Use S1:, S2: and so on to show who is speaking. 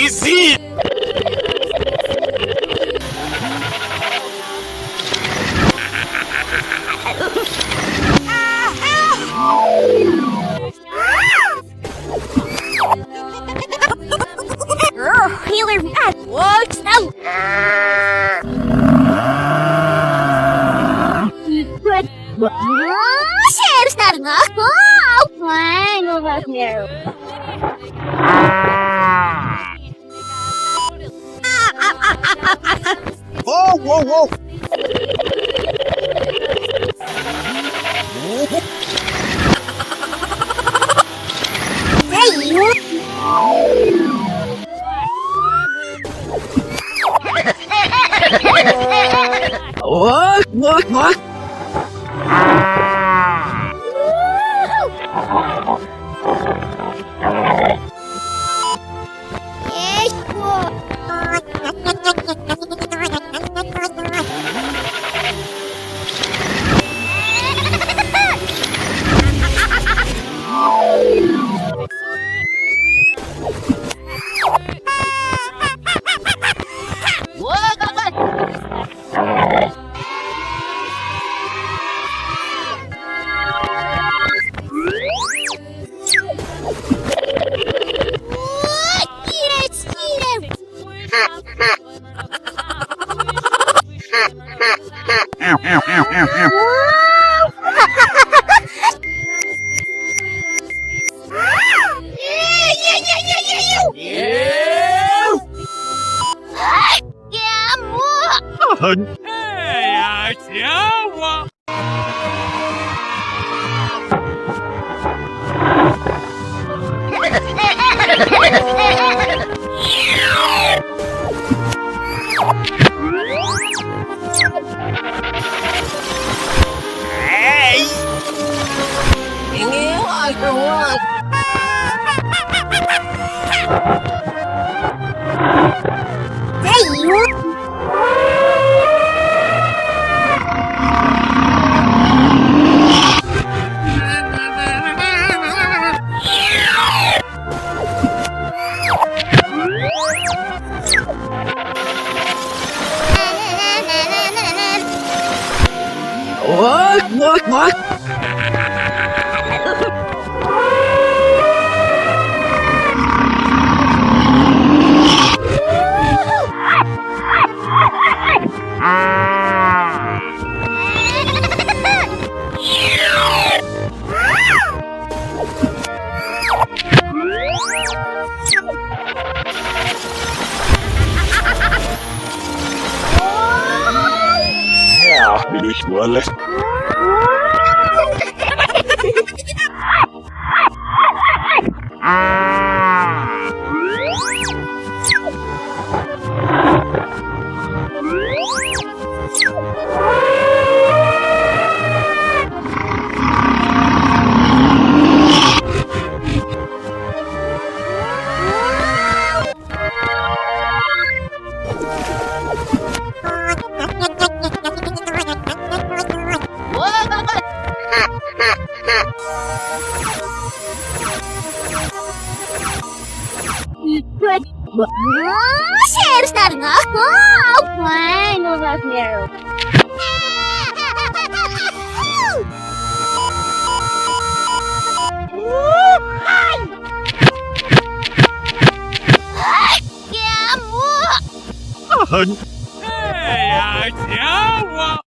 S1: Easy!
S2: Healer rat works out. Shares not enough. Oh, fine over here.
S1: Whoa, whoa, whoa!
S2: Hey, you.
S1: What?
S2: Yes,
S1: Ow, ow, ow, ow, ow. Hey, I see. Hey! Nếu ai không
S2: Hey, you.
S1: What? Ja, wie ich nur lässt.
S2: Shares not enough. Oh, fine over here.
S1: Hey, I see.